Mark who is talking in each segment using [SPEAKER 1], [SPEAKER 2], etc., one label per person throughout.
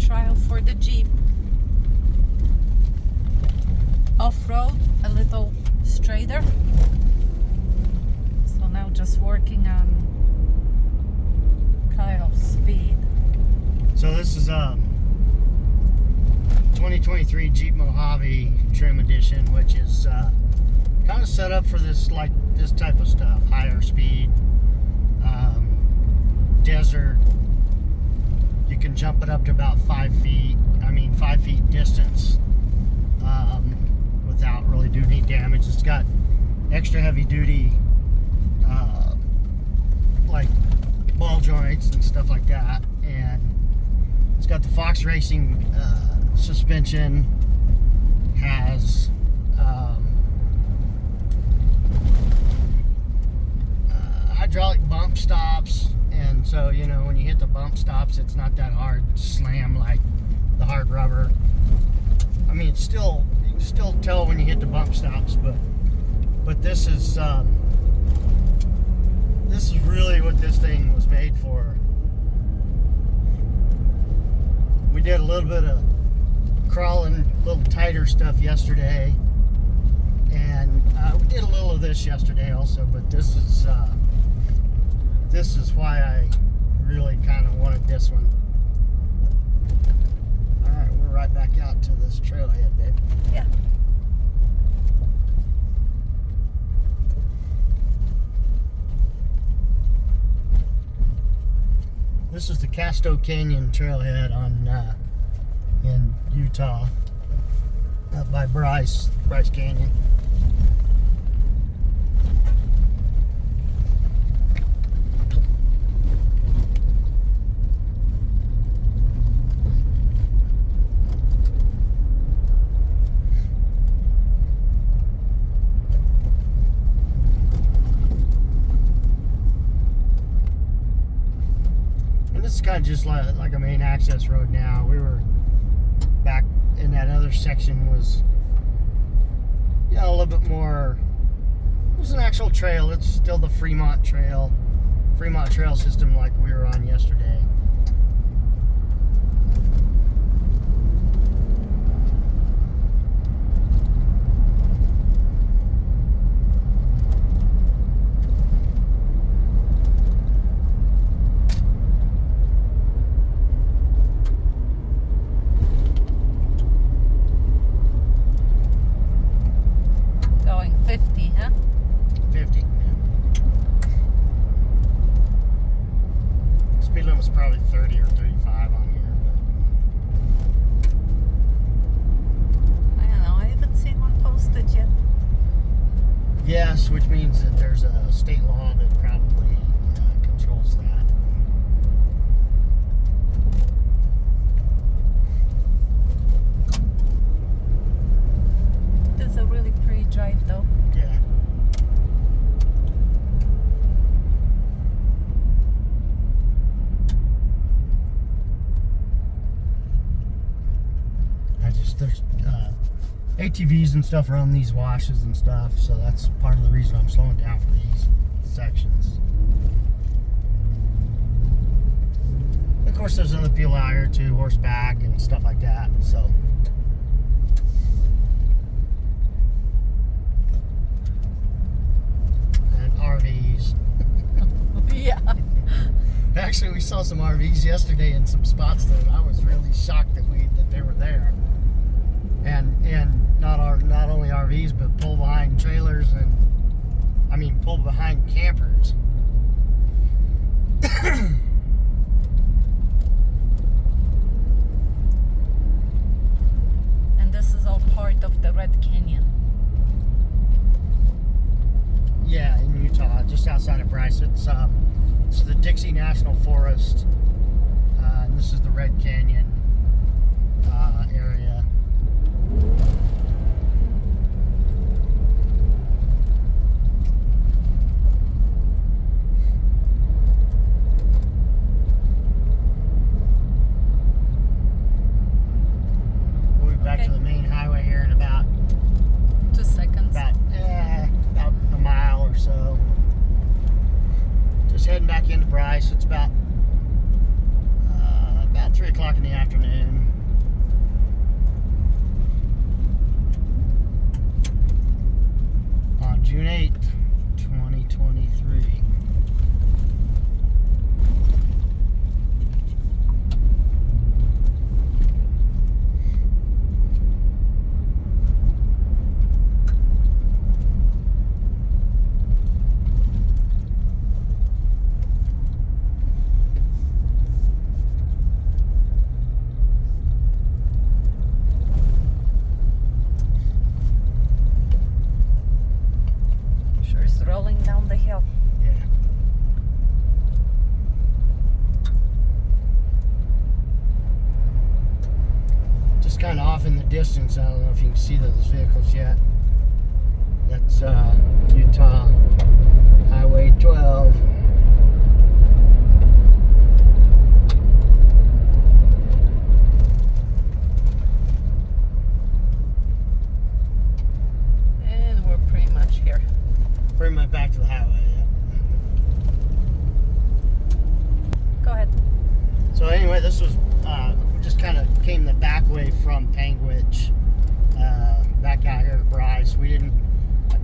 [SPEAKER 1] trial for the Jeep. Off-road, a little straighter. So now just working on Kyle's speed.
[SPEAKER 2] So this is 2023 Jeep Mojave Trim Edition, which is kind of set up for this type of stuff, higher speed, desert. You can jump it up to about 5 feet. 5 feet distance without really doing any damage. It's got extra heavy duty like ball joints and stuff like that, and it's got the Fox Racing suspension. Has hydraulic bump stops, and so when you hit the bump stops, it's not that hard to slam like the hard rubber. It's still, you can still tell when you hit the bump stops, but this is really what this thing was made for. We did a little bit of crawling, a little tighter stuff yesterday, and we did a little of this yesterday also, but this is why I really kind of wanted this one. Alright, we're right back out to this trailhead, babe.
[SPEAKER 1] Yeah.
[SPEAKER 2] This is the Casto Canyon trailhead in Utah, up by Bryce Canyon. This is kind of just like a main access road now. We were back in that other section was a little bit more. It was an actual trail. It's still the Fremont Trail system like we were on yesterday.
[SPEAKER 1] Going 50, huh?
[SPEAKER 2] 50, yeah. Speed limit was probably 30 or 35 on here.
[SPEAKER 1] I don't know, I haven't seen one posted yet.
[SPEAKER 2] Yes, which means that there's a state law that probably controls that.
[SPEAKER 1] This is a really pretty drive though.
[SPEAKER 2] Yeah. There's ATVs and stuff around these washes and stuff, so that's part of the reason I'm slowing down for these sections. Of course, there's other people out here too, horseback and stuff like that, so. And RVs.
[SPEAKER 1] Yeah.
[SPEAKER 2] Actually, we saw some RVs yesterday in some spots that I was really shocked that they were there. And not only RVs, but pull behind trailers and pull behind campers.
[SPEAKER 1] And this is all part of the Red Canyon.
[SPEAKER 2] Yeah, in Utah, just outside of Bryce. It's the Dixie National Forest, and this is the Red Canyon area. We'll be back to the main highway here in about
[SPEAKER 1] 2 seconds.
[SPEAKER 2] about a mile or so. Just heading back into Bryce. It's about 3 o'clock in the afternoon. off in the distance, I don't know if you can see those vehicles yet. That's Utah Highway 12.
[SPEAKER 1] And we're pretty much here.
[SPEAKER 2] Pretty much back to the highway, yeah.
[SPEAKER 1] Go ahead.
[SPEAKER 2] So anyway, this was, we just kind of came the back way from Panguitch, back out here to Bryce. We didn't,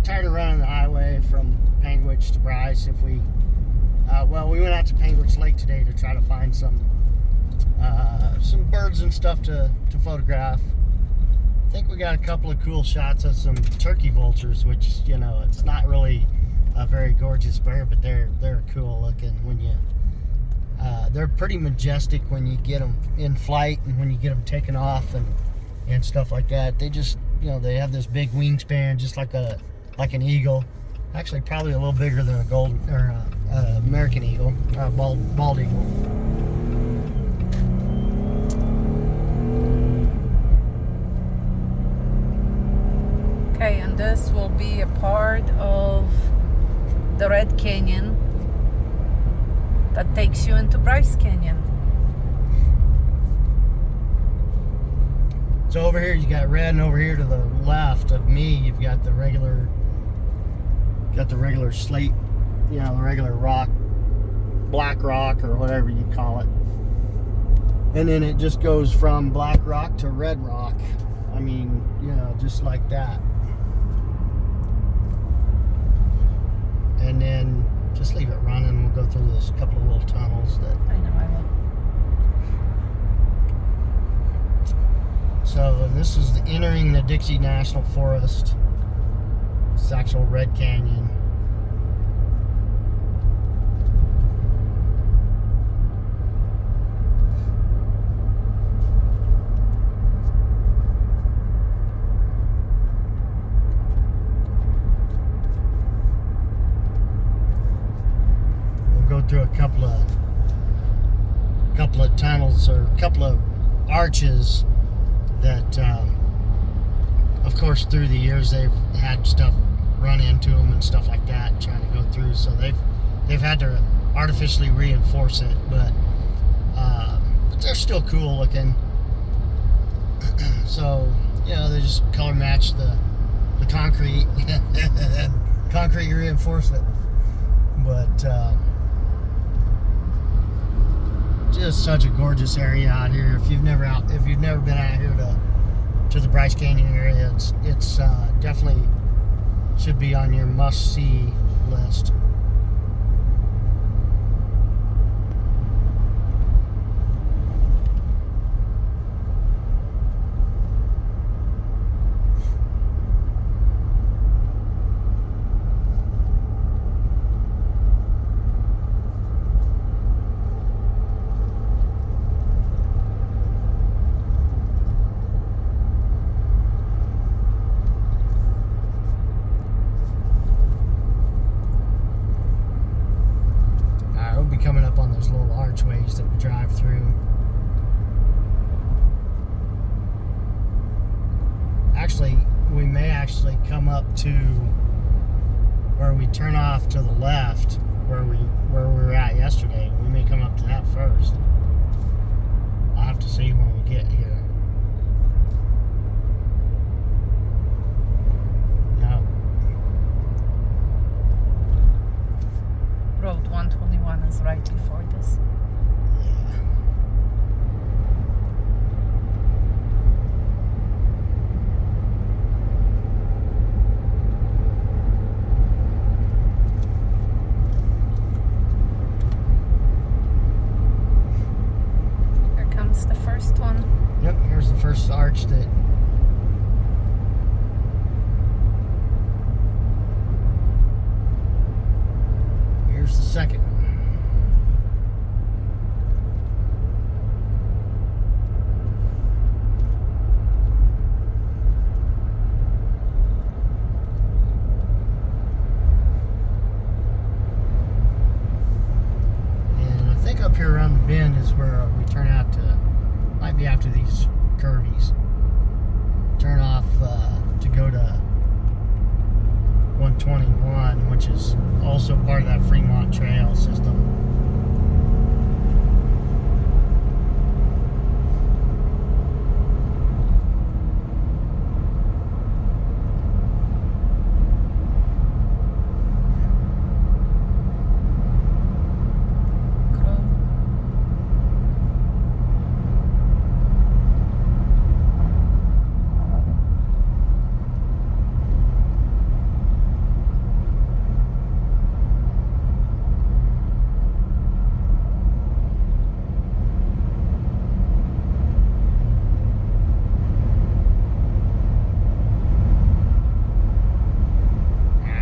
[SPEAKER 2] tired of running the highway from Panguitch to Bryce. If we, we went out to Panguitch Lake today to try to find some birds and stuff to photograph. I think we got a couple of cool shots of some turkey vultures, which, you know, it's not really a very gorgeous bird, but they're cool looking when you, they're pretty majestic when you get them in flight and when you get them taken off and stuff like that. They just, you know, they have this big wingspan, just like an eagle. Actually, probably a little bigger than a golden or American eagle, bald eagle.
[SPEAKER 1] Okay, and this will be a part of the Red Canyon that takes you into Bryce Canyon.
[SPEAKER 2] So over here you got red, and over here to the left of me you've got the regular slate, you know, the regular rock, black rock or whatever you call it. And then it just goes from black rock to red rock. I mean, you know, just like that. And then just leave it running. We'll go through this couple of little tunnels that.
[SPEAKER 1] I know, I will.
[SPEAKER 2] So, and this is entering the Dixie National Forest. It's actual Red Canyon. Go through a couple of tunnels or a couple of arches that, of course, through the years they've had stuff run into them and stuff like that, trying to go through. So they've had to artificially reinforce it, but they're still cool looking. So, you know, they just color match the concrete, concrete reinforcement, but. Just such a gorgeous area out here. If you've never been out here to the Bryce Canyon area, it's definitely should be on your must-see list. Coming up on those little archways that we drive through. Actually, we may actually come up to where we turn off to the left, where we were at yesterday. We may come up to that first. I'll have to see when we get here.
[SPEAKER 1] Road 121 is right before this. Here comes the first one.
[SPEAKER 2] Yep, here's the first arch that. Here's the second one. And I think up here around the bend is where we turn out to, might be after these curvies. turn off to go to 121, which is also part of that Fremont Trail system.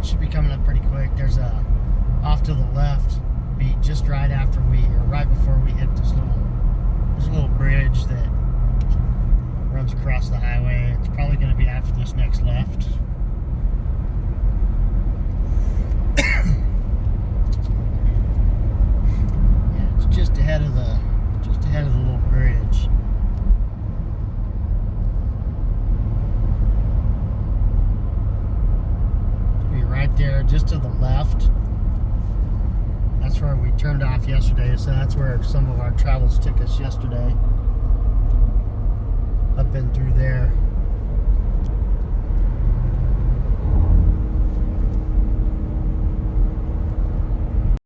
[SPEAKER 2] Should be coming up pretty quick. There's a off to the left, be just right after right before we hit there's a little bridge that runs across the highway. It's probably going to be after this next left. Yeah, it's just ahead of the little bridge. Right there, just to the left. That's where we turned off yesterday, so that's where some of our travels took us yesterday. Up and through there.